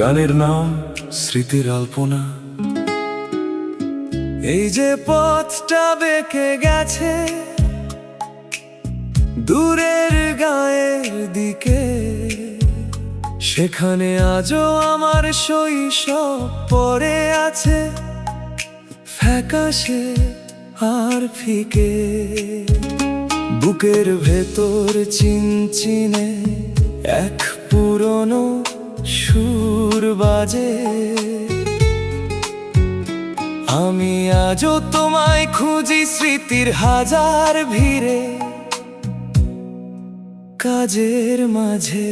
গানের নাম স্মৃতির আলপনা। এই যে পথটা বেঁকে গেছে দূরের গায়ের দিকে, সেখানে আজও আমার শৈশব পড়ে আছে ফ্যাকাশে আর ফিকে। বুকের ভেতর চিনচিনে এক পুরনো সুর বাজে। আমি আজও তোমায় খুঁজি স্মৃতির হাজার ভিড়ে, কাজের মাঝে।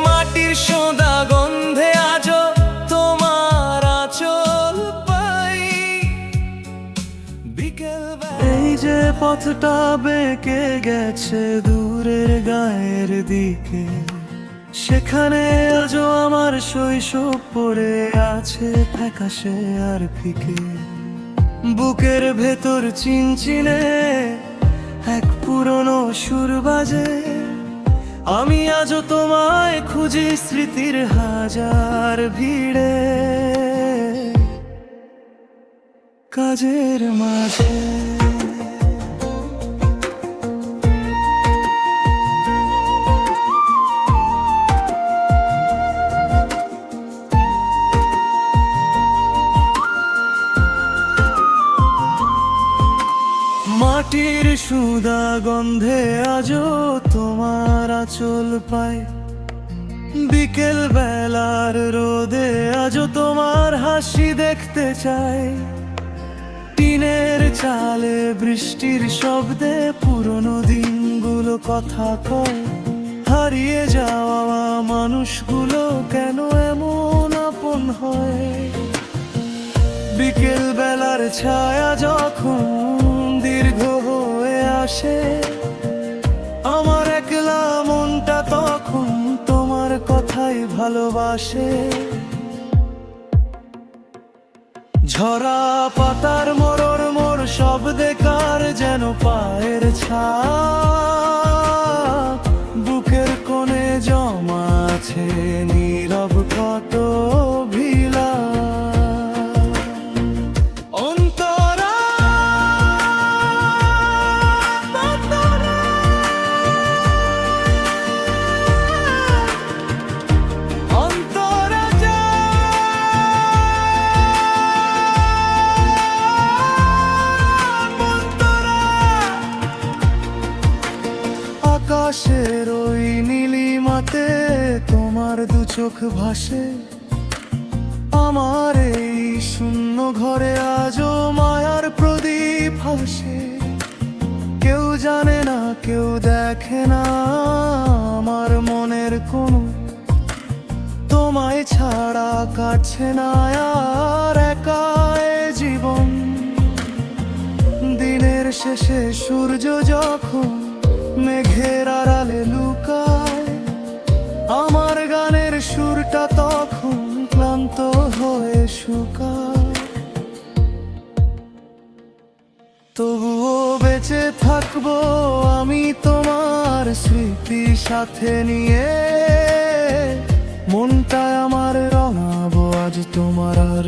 মাটির সোঁদা গন্ধে আজও তোমার আঁচল পাই বিকেল। এই যে পথটা বেঁকে গেছে দূরের গায়ের দিকে, সেখানে আজও আমার শৈশব পড়ে আছে ফ্যাকাশে আর ফিকে। বুকের ভেতর চিনচিনে এক পুরনো সুর বাজে। আমি আজও তোমায় খুঁজি স্মৃতির হাজার ভিড়ে, কাজের মাঝে। মাটির সুদা গন্ধে আজও তোমার আঁচল পাই বিকেল বেলার রোদে। আজও তোমার হাসি দেখতে চাই টিনের চালে বৃষ্টির শব্দে। পুরনো দিনগুলো কথা কয়, হারিয়ে যাওয়া মানুষগুলো কেন এমন আপন হয়। বিকেল বেলার ছায়া যখন দীর্ঘ হয়ে আসে, আমার একলা মনটা তখন তোমার কথাই ভালোবাসে। ঝরা পাতার মরর মোর শব্দে কার যেন পায়ের ছাপ। বুকের কোণে জমা আছে নীরব কত ভিলা। আকাশের ওই নীলিমাতে তোমার দু চোখ ভাসে। আমার এই শূন্য ঘরে আজও মায়ার প্রদীপ হাসে। কেউ জানে না, কেউ দেখে না আমার মনের কোনো, তোমায় ছাড়া কাটছে না আর একা এ জীবন। দিনের শেষে সূর্য যখন মেঘের আড়ালে লুকায়, আমার গানের সুরটা তখন ক্লান্ত হয়ে শুকায়। তবুও বেঁচে থাকবো আমি তোমার স্মৃতি সাথে নিয়ে। মনটা আমার রঙাবো আজ তোমার আর